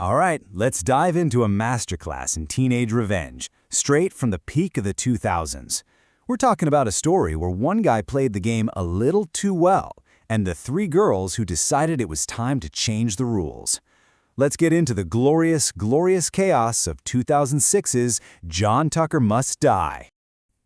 All right, let's dive into a masterclass in teenage revenge, straight from the peak of the 2000s. We're talking about a story where one guy played the game a little too well, and the three girls who decided it was time to change the rules. Let's get into the glorious, glorious chaos of 2006's John Tucker Must Die.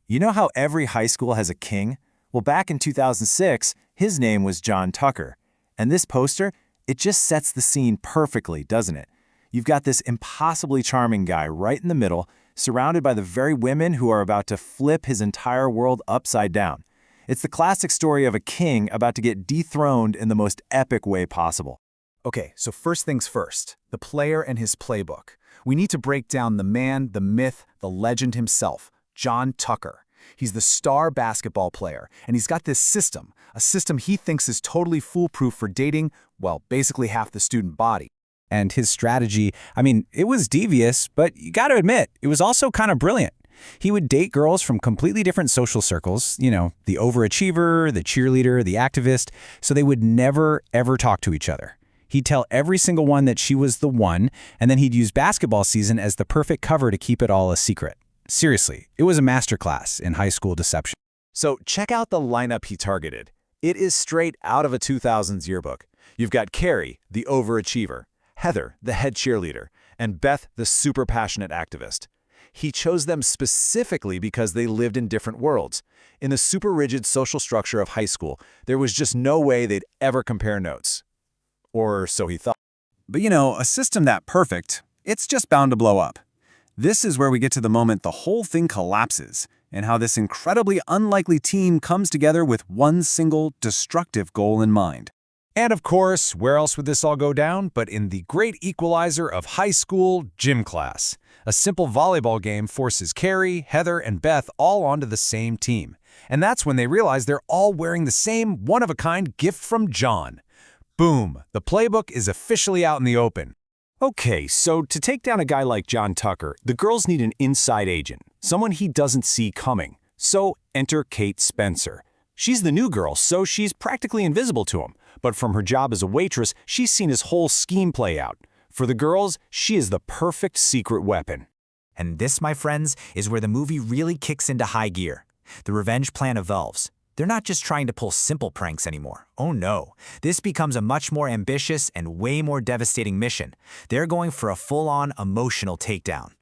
You know how every high school has a king? Well, back in 2006, his name was John Tucker. And this poster, it just sets the scene perfectly, doesn't it? You've got this impossibly charming guy right in the middle, surrounded by the very women who are about to flip his entire world upside down. It's the classic story of a king about to get dethroned in the most epic way possible. Okay, so first things first, the player and his playbook. We need to break down the man, the myth, the legend himself, John Tucker. He's the star basketball player, and he's got this system, a system he thinks is totally foolproof for dating, well, basically half the student body. And his strategy, it was devious, but you gotta admit, it was also kind of brilliant. He would date girls from completely different social circles, the overachiever, the cheerleader, the activist, so they would never, ever talk to each other. He'd tell every single one that she was the one, and then he'd use basketball season as the perfect cover to keep it all a secret. Seriously, it was a masterclass in high school deception. So check out the lineup he targeted. It is straight out of a 2000s yearbook. You've got Carrie, the overachiever, Heather, the head cheerleader, and Beth, the super passionate activist. He chose them specifically because they lived in different worlds. In the super rigid social structure of high school, there was just no way they'd ever compare notes. Or so he thought. But a system that perfect, it's just bound to blow up. This is where we get to the moment the whole thing collapses, and how this incredibly unlikely team comes together with one single, destructive goal in mind. And of course, where else would this all go down but in the great equalizer of high school gym class? A simple volleyball game forces Carrie, Heather, and Beth all onto the same team. And that's when they realize they're all wearing the same one-of-a-kind gift from John. Boom, the playbook is officially out in the open. Okay, so to take down a guy like John Tucker, the girls need an inside agent, someone he doesn't see coming. So enter Kate Spencer. She's the new girl, so she's practically invisible to him. But from her job as a waitress, she's seen his whole scheme play out. For the girls, she is the perfect secret weapon. And this, my friends, is where the movie really kicks into high gear. The revenge plan evolves. They're not just trying to pull simple pranks anymore. Oh no, this becomes a much more ambitious and way more devastating mission. They're going for a full-on emotional takedown.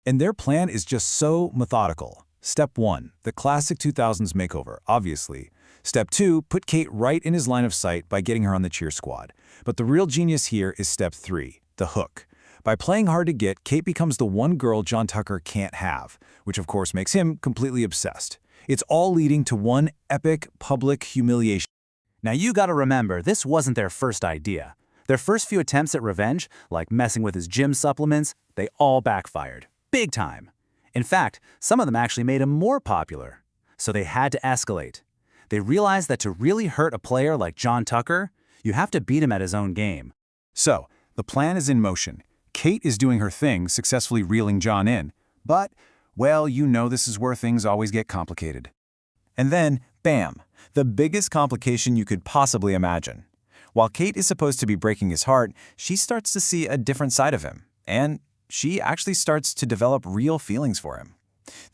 And their plan is just so methodical. Step 1, the classic 2000s makeover, obviously. Step 2, put Kate right in his line of sight by getting her on the cheer squad. But the real genius here is step 3, the hook. By playing hard to get, Kate becomes the one girl John Tucker can't have, which of course makes him completely obsessed. It's all leading to one epic public humiliation. Now you gotta remember, this wasn't their first idea. Their first few attempts at revenge, like messing with his gym supplements, they all backfired. Big time. In fact, some of them actually made him more popular. So they had to escalate. They realized that to really hurt a player like John Tucker, you have to beat him at his own game. So, the plan is in motion. Kate is doing her thing, successfully reeling John in. But, well, this is where things always get complicated. And then, bam, the biggest complication you could possibly imagine. While Kate is supposed to be breaking his heart, she starts to see a different side of him. And she actually starts to develop real feelings for him.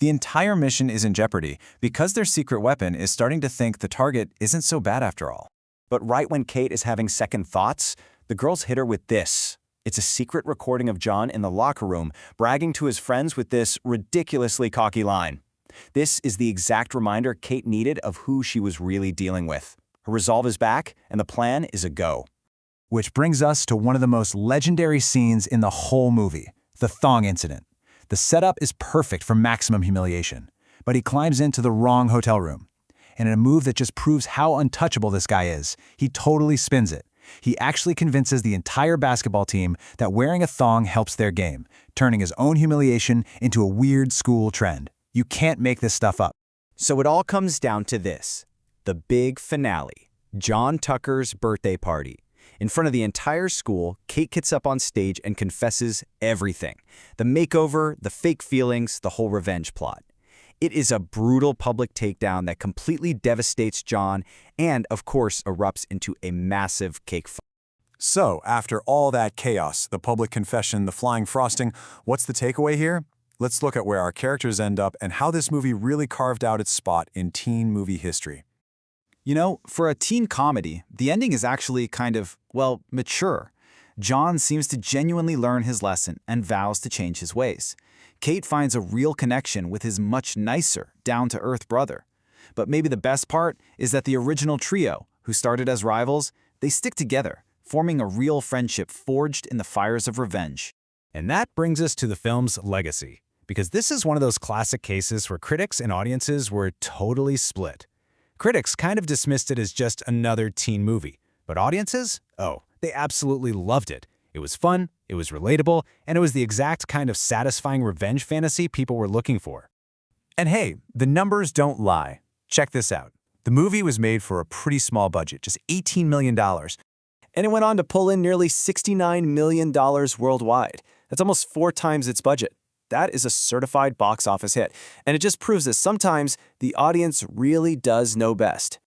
The entire mission is in jeopardy because their secret weapon is starting to think the target isn't so bad after all. But right when Kate is having second thoughts, the girls hit her with this. It's a secret recording of John in the locker room, bragging to his friends with this ridiculously cocky line. This is the exact reminder Kate needed of who she was really dealing with. Her resolve is back, and the plan is a go. Which brings us to one of the most legendary scenes in the whole movie, the thong incident. The setup is perfect for maximum humiliation, but he climbs into the wrong hotel room. And in a move that just proves how untouchable this guy is, he totally spins it. He actually convinces the entire basketball team that wearing a thong helps their game, turning his own humiliation into a weird school trend. You can't make this stuff up. So it all comes down to this, the big finale, John Tucker's birthday party. In front of the entire school, Kate gets up on stage and confesses everything. The makeover, the fake feelings, the whole revenge plot. It is a brutal public takedown that completely devastates John and, of course, erupts into a massive cake fight. So, after all that chaos, the public confession, the flying frosting, what's the takeaway here? Let's look at where our characters end up and how this movie really carved out its spot in teen movie history. You know, for a teen comedy, the ending is actually kind of, well, mature. John seems to genuinely learn his lesson and vows to change his ways. Kate finds a real connection with his much nicer, down-to-earth brother. But maybe the best part is that the original trio, who started as rivals, they stick together, forming a real friendship forged in the fires of revenge. And that brings us to the film's legacy, because this is one of those classic cases where critics and audiences were totally split. Critics kind of dismissed it as just another teen movie, but audiences? Oh, they absolutely loved it. It was fun, it was relatable, and it was the exact kind of satisfying revenge fantasy people were looking for. And hey, the numbers don't lie. Check this out. The movie was made for a pretty small budget, just $18 million. And it went on to pull in nearly $69 million worldwide. That's almost 4 times its budget. That is a certified box office hit, and it just proves that sometimes the audience really does know best.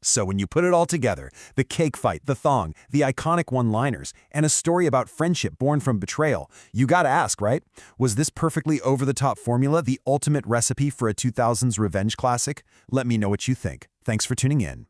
So when you put it all together, the cake fight, the thong, the iconic one-liners, and a story about friendship born from betrayal, you gotta ask, right? Was this perfectly over-the-top formula the ultimate recipe for a 2000s revenge classic? Let me know what you think. Thanks for tuning in.